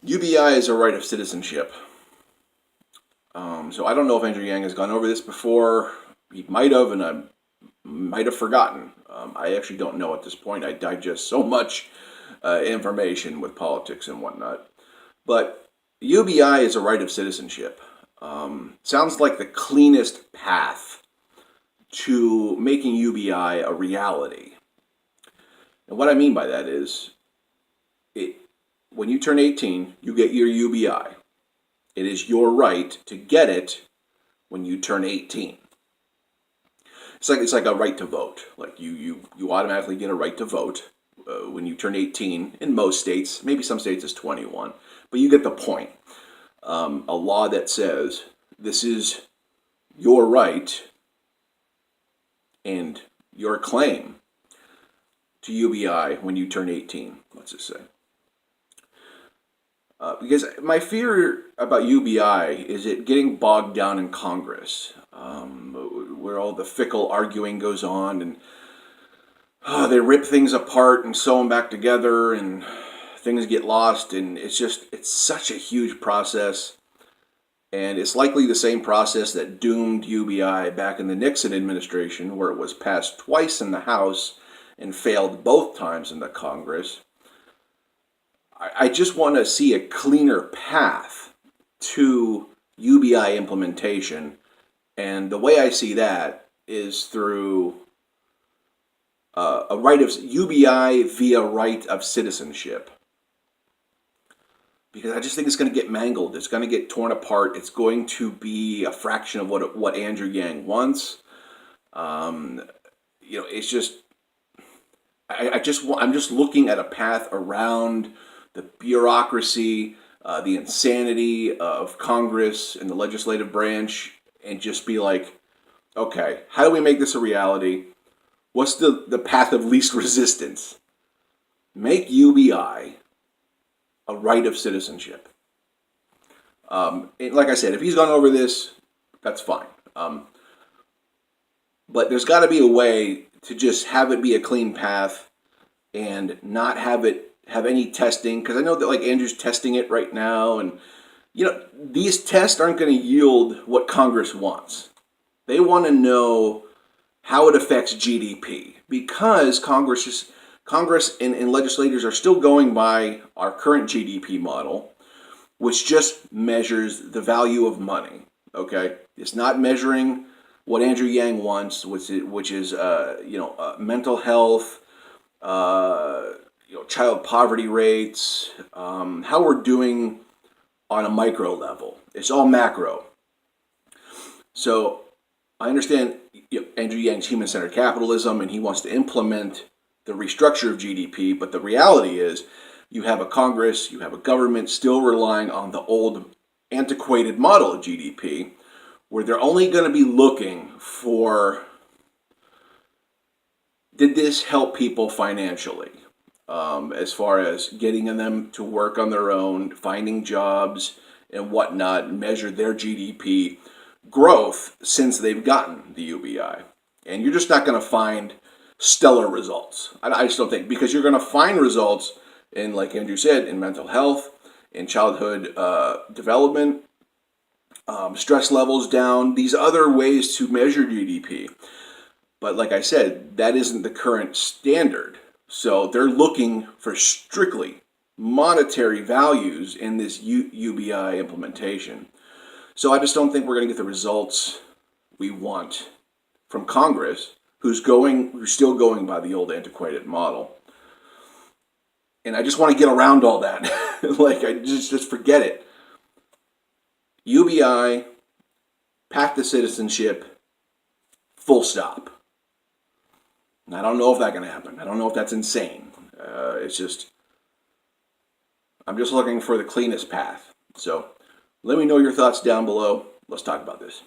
UBI is a right of citizenship. So I don't know if Andrew Yang has gone over this before. He might have, and I might have forgotten. I actually don't know at this point. I digest so much information with politics and whatnot. But UBI is a right of citizenship. Sounds like the cleanest path to making UBI a reality. And what I mean by that is, when you turn 18, you get your UBI. It is your right to get it when you turn 18. It's like a right to vote. Like you automatically get a right to vote when you turn 18 in most states. Maybe some states it's 21, but you get the point. A law that says this is your right and your claim to UBI when you turn 18, let's just say. Because my fear about UBI is it getting bogged down in Congress, where all the fickle arguing goes on, and they rip things apart and sew them back together, and things get lost, and it's such a huge process, and it's likely the same process that doomed UBI back in the Nixon administration, where it was passed twice in the House and failed both times in the Congress. I just want to see a cleaner path to UBI implementation, and the way I see that is through a right of UBI via right of citizenship. Because I just think it's going to get mangled. It's going to get torn apart. It's going to be a fraction of what Andrew Yang wants. It's just I'm just looking at a path around the bureaucracy, the insanity of Congress and the legislative branch, and just be like, okay, how do we make this a reality? What's the path of least resistance? Make UBI a right of citizenship. Like I said, if he's gone over this, that's fine. But there's got to be a way to just have it be a clean path and not have it have any testing, because I know that like Andrew's testing it right now, and these tests aren't going to yield what Congress wants. They want to know how it affects GDP, because Congress and legislators are still going by our current GDP model, which just measures the value of money. Okay, it's not measuring what Andrew Yang wants, which is mental health, child poverty rates, how we're doing on a micro level. It's all macro. So I understand Andrew Yang's human-centered capitalism, and he wants to implement the restructure of GDP, but the reality is you have a Congress, you have a government still relying on the old antiquated model of GDP, where they're only going to be looking for, did this help people financially? As far as getting them to work on their own, finding jobs and whatnot, and measure their GDP growth since they've gotten the UBI. And you're just not going to find stellar results. I just don't think, because you're going to find results in, like Andrew said, in mental health, in childhood development, stress levels down, these other ways to measure GDP. But like I said, that isn't the current standard. So they're looking for strictly monetary values in this UBI implementation. So I just don't think we're going to get the results we want from Congress, who's still going by the old antiquated model. And I just want to get around all that. Like, I just forget it. UBI, path to citizenship, full stop. And I don't know if that's going to happen. I don't know if that's insane. I'm just looking for the cleanest path. So let me know your thoughts down below. Let's talk about this.